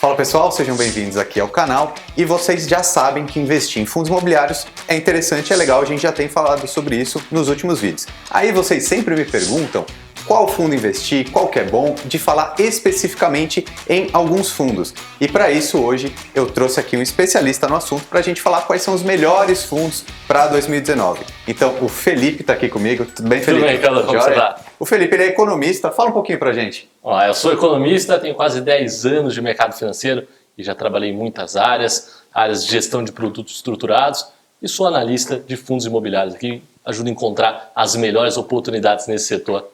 Fala pessoal, sejam bem-vindos aqui ao canal e vocês já sabem que investir em fundos imobiliários é interessante, é legal, a gente já tem falado sobre isso nos últimos vídeos. Aí vocês sempre me perguntam qual fundo investir, qual que é bom, de falar especificamente em alguns fundos. E para isso hoje eu trouxe aqui um especialista no assunto para a gente falar quais são os melhores fundos para 2019. Então o Felipe está aqui comigo, tudo bem, Felipe? Tudo bem, Carlos, como você tá? O Felipe ele é economista, fala um pouquinho para a gente. Eu sou economista, tenho quase 10 anos de mercado financeiro e já trabalhei em muitas áreas de gestão de produtos estruturados e sou analista de fundos imobiliários aqui, ajudo a encontrar as melhores oportunidades nesse setor.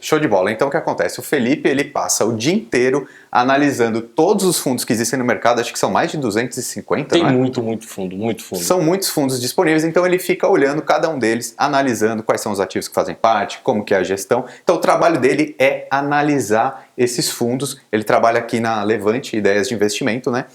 Show de bola. Então o que acontece? O Felipe ele passa o dia inteiro analisando todos os fundos que existem no mercado, acho que são mais de 250, Tem não é? muito fundo. São muitos fundos disponíveis, então ele fica olhando cada um deles, analisando quais são os ativos que fazem parte, como que é a gestão. Então o trabalho dele é analisar esses fundos. Ele trabalha aqui na Levante Ideias de Investimento, né?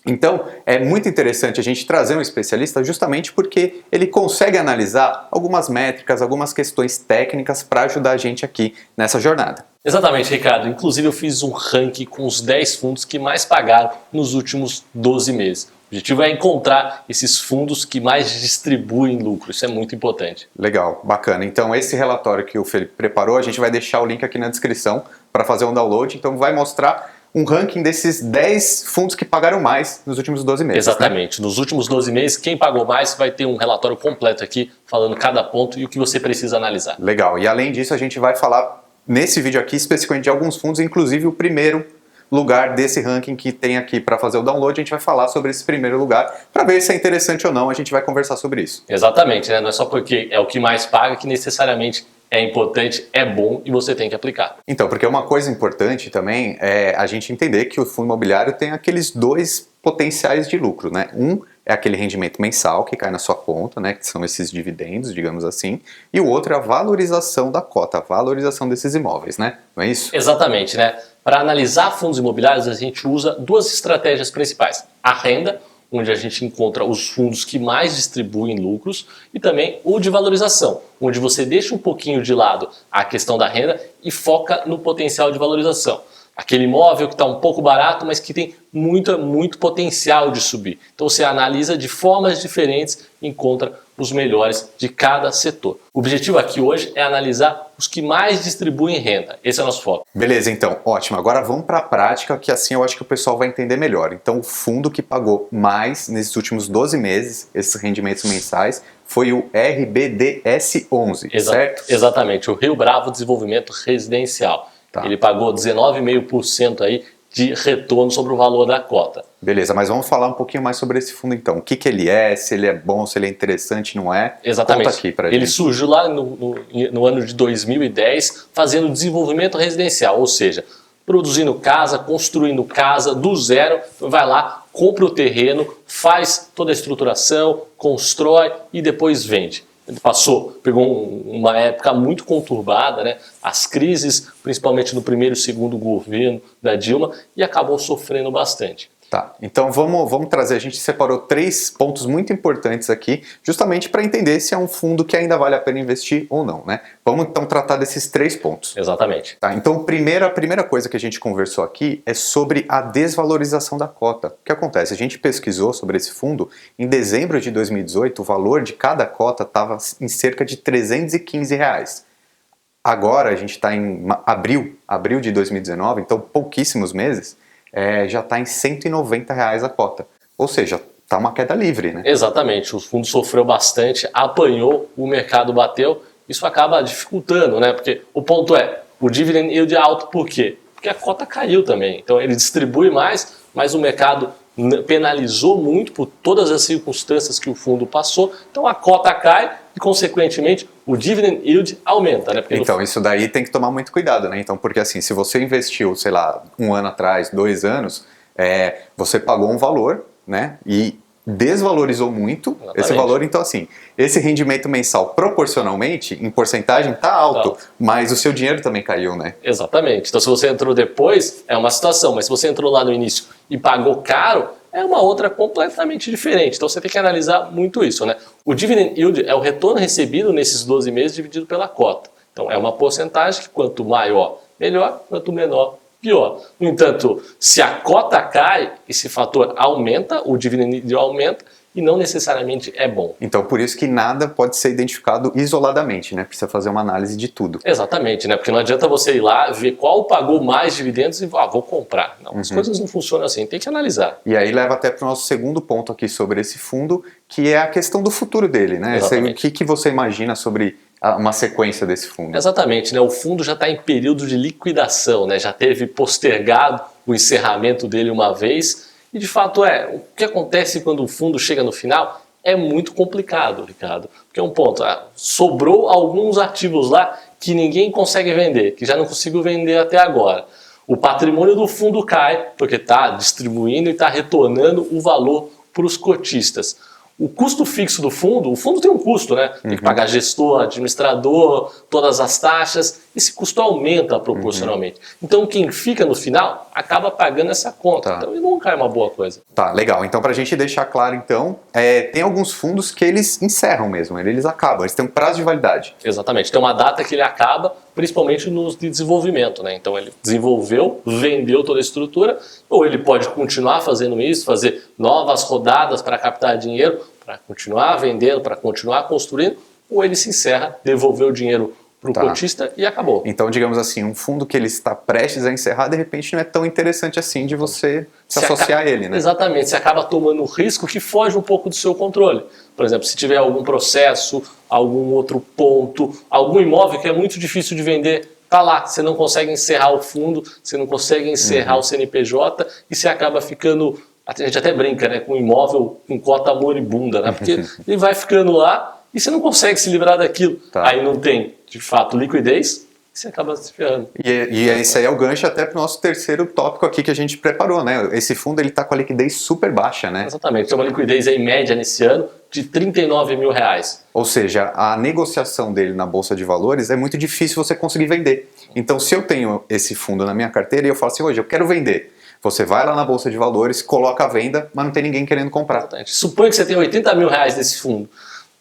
Então, é muito interessante a gente trazer um especialista justamente porque ele consegue analisar algumas métricas, algumas questões técnicas para ajudar a gente aqui nessa jornada. Exatamente, Ricardo. Inclusive eu fiz um ranking com os 10 fundos que mais pagaram nos últimos 12 meses. O objetivo é encontrar esses fundos que mais distribuem lucro. Isso é muito importante. Legal, bacana. Então, esse relatório que o Felipe preparou, a gente vai deixar o link aqui na descrição para fazer um download. Então, vai mostrar um ranking desses 10 fundos que pagaram mais nos últimos 12 meses. Exatamente. Né? Nos últimos 12 meses, quem pagou mais vai ter um relatório completo aqui, falando cada ponto e o que você precisa analisar. Legal. E além disso, a gente vai falar nesse vídeo aqui especificamente de alguns fundos, inclusive o primeiro lugar desse ranking que tem aqui para fazer o download. A gente vai falar sobre esse primeiro lugar para ver se é interessante ou não. A gente vai conversar sobre isso. Exatamente, né? Não é só porque é o que mais paga que necessariamente é importante, é bom e você tem que aplicar. Então, porque uma coisa importante também é a gente entender que o fundo imobiliário tem aqueles dois potenciais de lucro, né? Um é aquele rendimento mensal que cai na sua conta, né? Que são esses dividendos, digamos assim. E o outro é a valorização da cota, a valorização desses imóveis, né? Não é isso? Exatamente, né? Para analisar fundos imobiliários, a gente usa duas estratégias principais. A renda, onde a gente encontra os fundos que mais distribuem lucros, e também o de valorização, onde você deixa um pouquinho de lado a questão da renda e foca no potencial de valorização. Aquele imóvel que está um pouco barato, mas que tem muito potencial de subir. Então você analisa de formas diferentes e encontra os melhores de cada setor. O objetivo aqui hoje é analisar os que mais distribuem renda. Esse é o nosso foco. Beleza, então, ótimo. Agora vamos para a prática, que assim eu acho que o pessoal vai entender melhor. Então o fundo que pagou mais nesses últimos 12 meses, esses rendimentos mensais, foi o RBDS11, certo? Exatamente, o Rio Bravo Desenvolvimento Residencial. Tá. Ele pagou 19,5% aí de retorno sobre o valor da cota. Beleza, mas vamos falar um pouquinho mais sobre esse fundo então. O que ele é, se ele é bom, se ele é interessante, não é? Exatamente. Conta aqui pra ele gente. Surgiu lá no ano de 2010 fazendo desenvolvimento residencial, ou seja, produzindo casa, construindo casa do zero, vai lá, compra o terreno, faz toda a estruturação, constrói e depois vende. Ele pegou uma época muito conturbada, né? As crises, principalmente no primeiro e segundo governo da Dilma, e acabou sofrendo bastante. Tá, então vamos trazer, a gente separou 3 pontos muito importantes aqui, justamente para entender se é um fundo que ainda vale a pena investir ou não, né? Vamos então tratar desses 3 pontos. Exatamente. Tá, então a primeira coisa que a gente conversou aqui é sobre a desvalorização da cota. O que acontece? A gente pesquisou sobre esse fundo, em dezembro de 2018, o valor de cada cota estava em cerca de R$315. Agora a gente está em abril de 2019, então pouquíssimos meses, já está em R$190 a cota. Ou seja, está uma queda livre, né? Exatamente. O fundo sofreu bastante, apanhou, o mercado bateu. Isso acaba dificultando, né? Porque o ponto é, o dividend yield é alto por quê? Porque a cota caiu também. Então ele distribui mais, mas o mercado penalizou muito por todas as circunstâncias que o fundo passou. Então a cota cai e, consequentemente, o dividend yield aumenta, né? Então, isso daí tem que tomar muito cuidado, né? Então, porque assim, se você investiu, sei lá, 1 ano atrás, 2 anos, você pagou um valor, né? E desvalorizou muito. Exatamente. Esse valor, então assim, esse rendimento mensal proporcionalmente, em porcentagem, tá alto, mas o seu dinheiro também caiu, né? Exatamente. Então se você entrou depois, é uma situação, mas se você entrou lá no início e pagou caro, é uma outra completamente diferente. Então você tem que analisar muito isso, né? O dividend yield é o retorno recebido nesses 12 meses dividido pela cota. Então é uma porcentagem que quanto maior, melhor, quanto menor, pior. No entanto, se a cota cai, esse fator aumenta, o dividend yield aumenta, e não necessariamente é bom. Então, por isso que nada pode ser identificado isoladamente, né? Precisa fazer uma análise de tudo. Exatamente, né? Porque não adianta você ir lá, ver qual pagou mais dividendos e vou comprar. Não, as coisas não funcionam assim, tem que analisar. E aí leva até para o nosso segundo ponto aqui sobre esse fundo, que é a questão do futuro dele, né? O que você imagina sobre uma sequência desse fundo? Exatamente, né? O fundo já está em período de liquidação, né? Já teve postergado o encerramento dele uma vez. E de fato o que acontece quando o fundo chega no final é muito complicado, Ricardo. Porque é um ponto, sobrou alguns ativos lá que ninguém consegue vender, que já não consigo vender até agora. O patrimônio do fundo cai, porque está distribuindo e está retornando o valor para os cotistas. O custo fixo do fundo, o fundo tem um custo, né? Tem que pagar gestor, administrador, todas as taxas. Esse custo aumenta proporcionalmente. Então quem fica no final acaba pagando essa conta. Então nunca é uma boa coisa. Tá, legal. Então pra gente deixar claro então, tem alguns fundos que eles encerram mesmo, eles acabam, eles têm um prazo de validade. Exatamente, tem uma data que ele acaba, principalmente nos de desenvolvimento, né? Então ele desenvolveu, vendeu toda a estrutura, ou ele pode continuar fazendo isso, fazer novas rodadas para captar dinheiro, para continuar vendendo, para continuar construindo, ou ele se encerra, devolveu o dinheiro para o cotista e acabou. Então, digamos assim, um fundo que ele está prestes a encerrar, de repente não é tão interessante assim de você se associar a ele, né? Exatamente, você acaba tomando um risco que foge um pouco do seu controle. Por exemplo, se tiver algum processo, algum outro ponto, algum imóvel que é muito difícil de vender, tá lá, você não consegue encerrar o fundo, você não consegue encerrar o CNPJ e você acaba ficando, a gente até brinca, né, com um imóvel com cota moribunda, né? Porque ele vai ficando lá e você não consegue se livrar daquilo. Aí não tem, de fato, liquidez e você acaba se ferrando. E esse aí é o gancho até para o nosso terceiro tópico aqui que a gente preparou, né? Esse fundo ele está com a liquidez super baixa, né? Exatamente, tem uma liquidez aí média nesse ano de R$39 mil. Ou seja, a negociação dele na Bolsa de Valores é muito difícil você conseguir vender. Então, se eu tenho esse fundo na minha carteira e eu falo assim, hoje eu quero vender, você vai lá na Bolsa de Valores, coloca a venda, mas não tem ninguém querendo comprar. Exatamente. Suponha que você tem R$80 mil nesse fundo.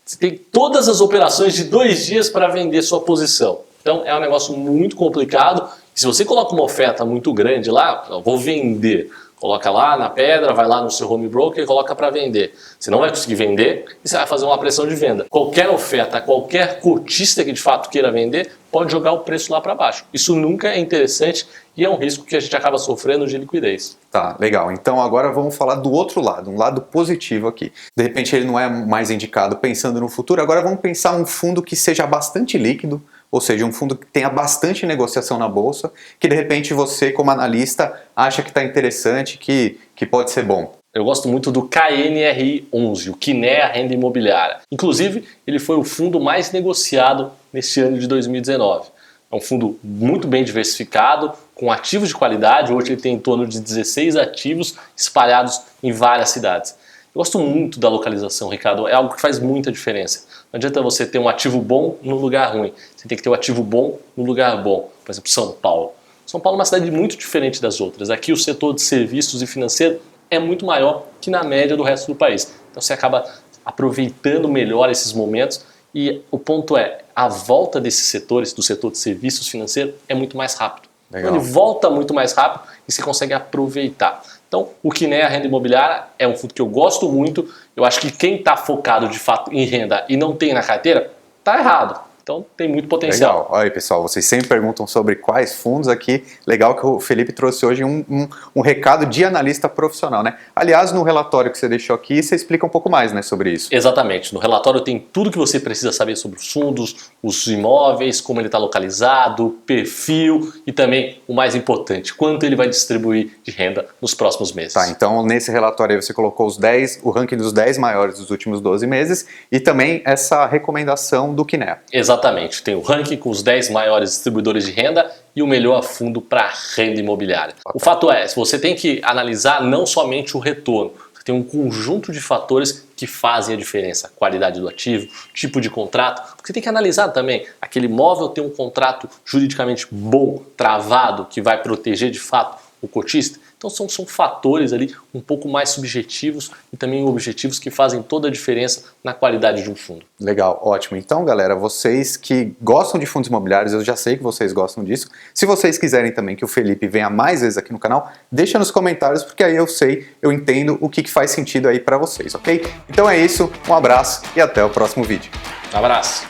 Você tem todas as operações de 2 dias para vender sua posição. Então é um negócio muito complicado. E se você coloca uma oferta muito grande lá, eu vou vender. Coloca lá na pedra, vai lá no seu home broker e coloca para vender. Você não vai conseguir vender e você vai fazer uma pressão de venda. Qualquer oferta, qualquer cotista que de fato queira vender, pode jogar o preço lá para baixo. Isso nunca é interessante e é um risco que a gente acaba sofrendo de liquidez. Tá, legal. Então agora vamos falar do outro lado, um lado positivo aqui. De repente ele não é mais indicado pensando no futuro, agora vamos pensar um fundo que seja bastante líquido, ou seja, um fundo que tenha bastante negociação na bolsa, que de repente você, como analista, acha que está interessante, que pode ser bom. Eu gosto muito do KNRI11, o Kinea Renda Imobiliária. Inclusive, ele foi o fundo mais negociado neste ano de 2019. É um fundo muito bem diversificado, com ativos de qualidade. Hoje ele tem em torno de 16 ativos espalhados em várias cidades. Eu gosto muito da localização, Ricardo. É algo que faz muita diferença. Não adianta você ter um ativo bom num lugar ruim. Você tem que ter um ativo bom num lugar bom. Por exemplo, São Paulo. São Paulo é uma cidade muito diferente das outras. Aqui o setor de serviços e financeiro é muito maior que na média do resto do país. Então você acaba aproveitando melhor esses momentos e o ponto é, a volta desses setores, do setor de serviços financeiros, é muito mais rápido. Então, ele volta muito mais rápido e você consegue aproveitar. Então, o Kinea Renda Imobiliária é um fundo que eu gosto muito. Eu acho que quem está focado de fato em renda e não tem na carteira, está errado. Então tem muito potencial. Legal. Olha aí, pessoal, vocês sempre perguntam sobre quais fundos aqui. Legal que o Felipe trouxe hoje um recado de analista profissional, né? Aliás, no relatório que você deixou aqui, você explica um pouco mais, né, sobre isso. Exatamente. No relatório tem tudo que você precisa saber sobre os fundos, os imóveis, como ele está localizado, perfil e também, o mais importante, quanto ele vai distribuir de renda nos próximos meses. Tá, então nesse relatório aí você colocou o ranking dos 10 maiores dos últimos 12 meses e também essa recomendação do Kinea. Exatamente, tem o ranking com os 10 maiores distribuidores de renda e o melhor fundo para renda imobiliária. O fato é, você tem que analisar não somente o retorno, você tem um conjunto de fatores que fazem a diferença. Qualidade do ativo, tipo de contrato, você tem que analisar também, aquele imóvel tem um contrato juridicamente bom, travado, que vai proteger de fato o cotista. Então são fatores ali um pouco mais subjetivos e também objetivos que fazem toda a diferença na qualidade de um fundo. Legal, ótimo. Então, galera, vocês que gostam de fundos imobiliários, eu já sei que vocês gostam disso. Se vocês quiserem também que o Felipe venha mais vezes aqui no canal, deixa nos comentários, porque aí eu entendo o que faz sentido aí para vocês, ok? Então é isso, um abraço e até o próximo vídeo. Um abraço!